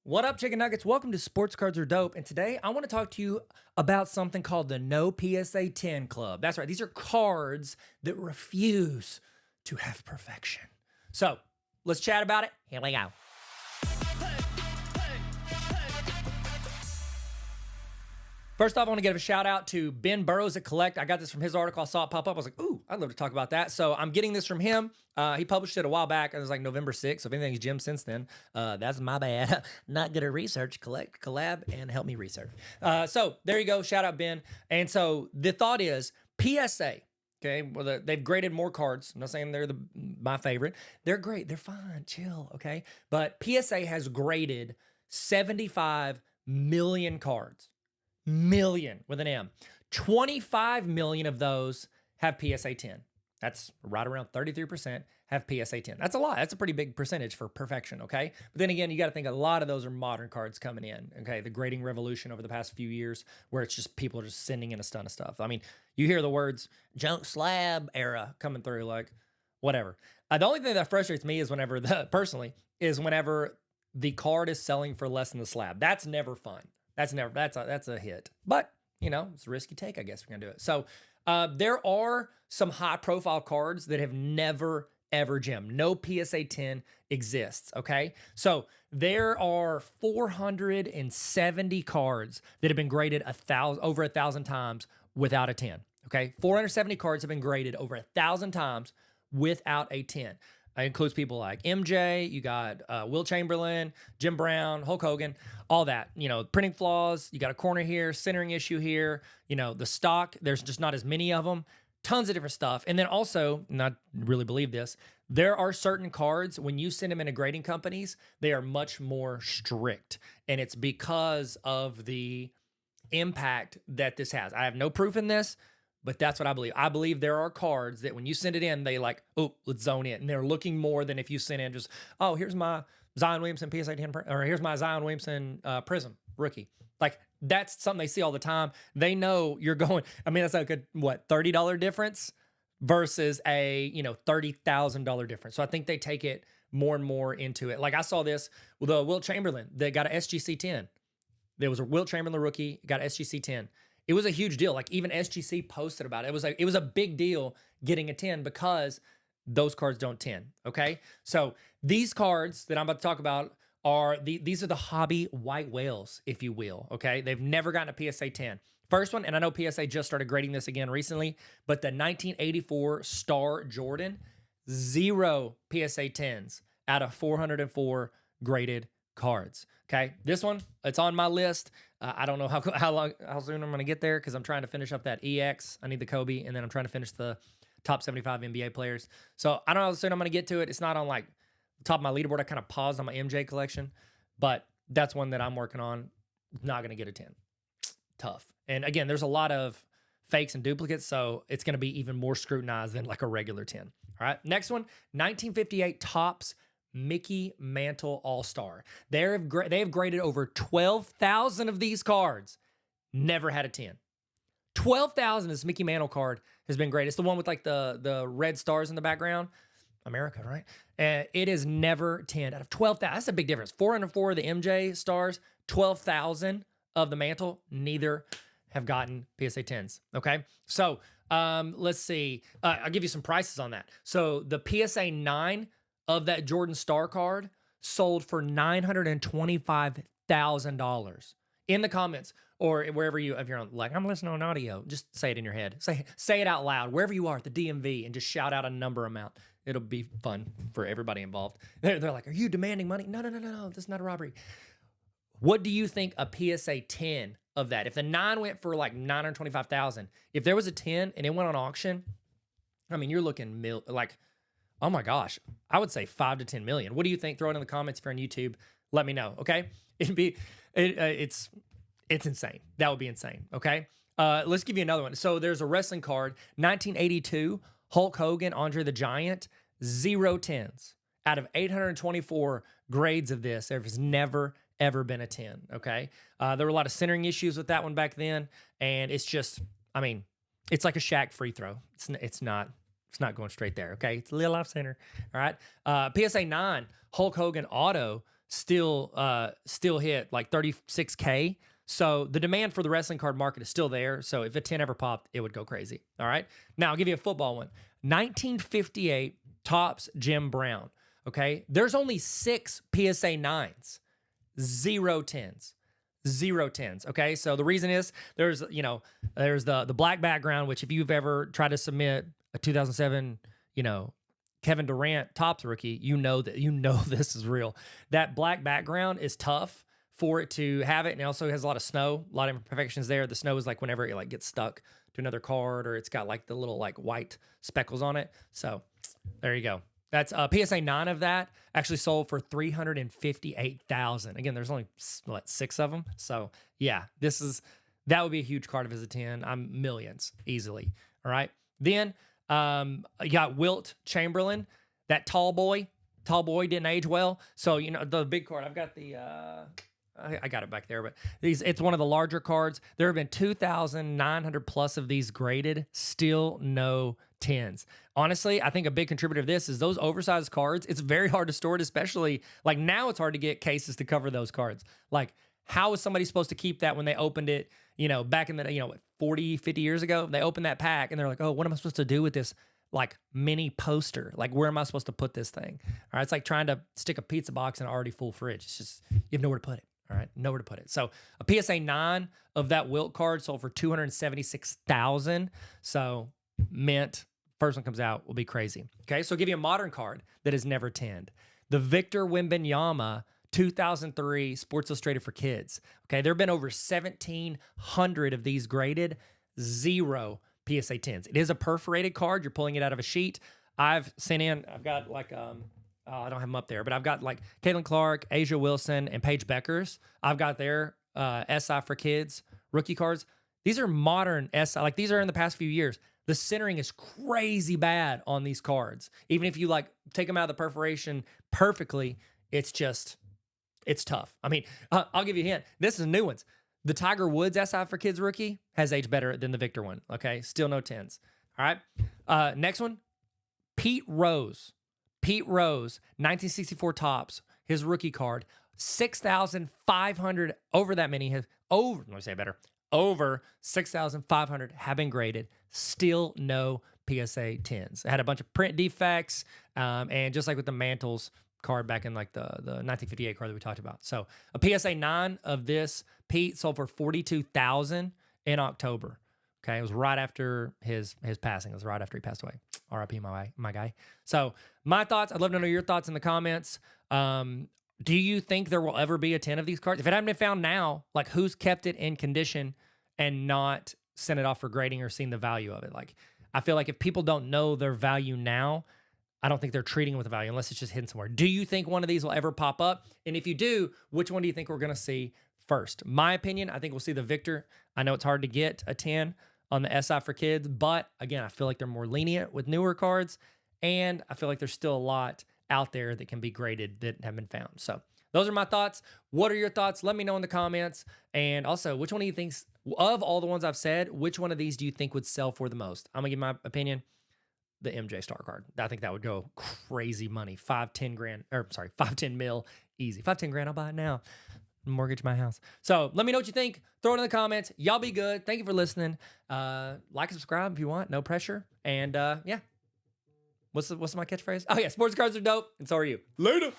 What up, chicken nuggets? Welcome to Sports Cards Are Dope. And today I want to talk to you about something called the No PSA 10 Club. That's right, these are cards that refuse to have perfection. So let's chat about it. Here we go. First off, I want to give a shout out to Ben Burrows at Collect. I got this from his article. I saw it pop up. I was like, ooh, I'd love to talk about that. So I'm getting this from him. He published it a while back. It was like November 6th. So if anything's Jim since then, that's my bad. Not good at research. Collab and help me research. So there you go. Shout out, Ben. And so the thought is PSA. Okay, well, they've graded more cards. I'm not saying they're my favorite. They're great. They're fine. Chill, okay? But PSA has graded 75 million cards. Million with an M. 25 million of those have PSA 10. That's right around 33% have PSA 10. That's a lot. That's a pretty big percentage for perfection, okay? But then again, you got to think a lot of those are modern cards coming in, okay? The grading revolution over the past few years where it's just people are just sending in a ton of stuff. I mean, you hear the words junk slab era coming through, like whatever. The only thing that frustrates me is whenever whenever the card is selling for less than the slab. That's never fun. That's a hit. But, you know, it's a risk you take, I guess we're going to do it. So there are some high profile cards that have never, ever gemmed. No PSA 10 exists, okay? So there are 470 cards that have been graded over 1,000 times without a 10, okay? 470 cards have been graded over 1,000 times without a 10. It includes people like MJ, you got Will Chamberlain, Jim Brown, Hulk Hogan, all that. You know, printing flaws, you got a corner here, centering issue here, you know, the stock, there's just not as many of them, tons of different stuff. And then also, not really believe this, there are certain cards, when you send them into grading companies, they are much more strict. And it's because of the impact that this has. I have no proof in this, but that's what I believe. I believe there are cards that when you send it in, they like, oh, let's zone in. And they're looking more than if you send in just, oh, here's my Zion Williamson PSA 10, or here's my Zion Williamson Prism rookie. Like, that's something they see all the time. They know you're going, I mean, that's like a, $30 difference versus a, $30,000 difference. So I think they take it more and more into it. Like I saw this with Will Chamberlain that got an SGC 10. There was a Will Chamberlain rookie, got SGC 10. It was a huge deal. Like even SGC posted about it. It was a big deal getting a 10 because those cards don't 10. Okay. So these cards that I'm about to talk about these are the hobby white whales, if you will. Okay. They've never gotten a PSA 10. First one, and I know PSA just started grading this again recently, but the 1984 Star Jordan, 0 PSA 10s out of 404 graded cards. Okay, this one, it's on my list. I don't know how soon I'm going to get there because I'm trying to finish up that EX. I need the Kobe, and then I'm trying to finish the top 75 NBA players. So I don't know how soon I'm going to get to it. It's not on like the top of my leaderboard. I kind of paused on my MJ collection, but that's one that I'm working on. Not going to get a 10. Tough. And again, there's a lot of fakes and duplicates, so it's going to be even more scrutinized than like a regular 10. All right, next one, 1958 Topps Mickey Mantle All-Star. They have graded over 12,000 of these cards. Never had a 10. 12,000 this Mickey Mantle card has been graded. It's the one with like the red stars in the background. America, right? And it is never 10 out of 12,000. That's a big difference. 404 of the MJ stars, 12,000 of the Mantle. Neither have gotten PSA 10s. Okay. So let's see. I'll give you some prices on that. So the PSA 9 of that Jordan Star card sold for $925,000. In the comments or wherever if you're on, like, I'm listening on audio, just say it in your head. Say it out loud, wherever you are at the DMV, and just shout out a number amount. It'll be fun for everybody involved. They're like, are you demanding money? No, this is not a robbery. What do you think a PSA 10 of that? If the 9 went for like $925,000, if there was a 10 and it went on auction, I mean, you're looking like, oh my gosh, I would say 5 to 10 million. What do you think? Throw it in the comments if you're on YouTube. Let me know, okay? It's insane. That would be insane, okay? Let's give you another one. So there's a wrestling card, 1982, Hulk Hogan, Andre the Giant, 0 10s. Out of 824 grades of this, there has never, ever been a 10, okay? There were a lot of centering issues with that one back then, and it's just, I mean, it's like a Shaq free throw. It's not going straight there, okay? It's a little off center, all right? PSA 9, Hulk Hogan auto, still hit like 36K. So the demand for the wrestling card market is still there. So if a 10 ever popped, it would go crazy. All right. Now I'll give you a football one. 1958 Topps Jim Brown. Okay. There's only 6 PSA 9s, 0 10s. 0 10s. Okay. So the reason is there's the black background, which if you've ever tried to submit a 2007, Kevin Durant Topps rookie, this is real. That black background is tough for it to have it. And it also has a lot of snow, a lot of imperfections there. The snow is like whenever it like gets stuck to another card, or it's got like the little like white speckles on it. So there you go. That's PSA 9 of that actually sold for $358,000. Again, there's only 6 of them. So yeah, that would be a huge card if it's a 10. I'm millions easily. All right. Then you got Wilt Chamberlain, that tall boy. Tall boy didn't age well. So, the big card, I've got I got it back there, but it's one of the larger cards. There have been 2,900 plus of these graded, still no 10s. Honestly, I think a big contributor to this is those oversized cards. It's very hard to store it, especially like now it's hard to get cases to cover those cards. Like, how is somebody supposed to keep that when they opened it, back in the, 40, 50 years ago? They opened that pack and they're like, oh, what am I supposed to do with this like mini poster? Like, where am I supposed to put this thing? All right. It's like trying to stick a pizza box in an already full fridge. It's just, you have nowhere to put it. All right. Nowhere to put it. So a PSA 9 of that Wilt card sold for $276,000. So mint, first one comes out, will be crazy. Okay. So I'll give you a modern card that is never 10'd. The Victor Wembanyama 2003 Sports Illustrated for Kids. Okay. There have been over 1,700 of these graded, 0 PSA 10s. It is a perforated card. You're pulling it out of a sheet. I've got like, I don't have them up there, but I've got like Caitlin Clark, Asia Wilson, and Paige Beckers. I've got their SI for Kids rookie cards. These are modern SI. Like, these are in the past few years. The centering is crazy bad on these cards. Even if you like take them out of the perforation perfectly, it's tough. I mean, I'll give you a hint. This is new ones. The Tiger Woods SI for Kids rookie has aged better than the Victor one. Okay. Still no 10s. All right. Next one, Pete Rose, 1964 Topps, his rookie card, 6,500 over 6,500 have been graded, still no PSA 10s. It had a bunch of print defects, and just like with the Mantles card back in like the 1958 card that we talked about. So a PSA 9 of this Pete sold for $42,000 in October. Okay, it was right after his passing. It was right after he passed away. RIP, my guy. So my thoughts, I'd love to know your thoughts in the comments. Do you think there will ever be a 10 of these cards? If it hadn't been found now, like, who's kept it in condition and not sent it off for grading or seen the value of it? Like, I feel like if people don't know their value now, I don't think they're treating it with a value unless it's just hidden somewhere. Do you think one of these will ever pop up? And if you do, which one do you think we're going to see first? My opinion, I think we'll see the Victor. I know it's hard to get a 10 on the SI for Kids, but again, I feel like they're more lenient with newer cards, and I feel like there's still a lot out there that can be graded that have been found. So those are my thoughts. What are your thoughts? Let me know in the comments. And also, which one do you think, of all the ones I've said, which one of these do you think would sell for the most? I'm gonna give my opinion. The MJ Star card. I think that would go crazy money. 5-10 mil, easy. 5-10 grand, I'll buy it now. Mortgage my house. So let me know what you think. Throw it in the comments. Y'all be good. Thank you for listening. Like and subscribe if you want. No pressure. And yeah. What's my catchphrase? Oh yeah, sports cards are dope, and so are you. Later.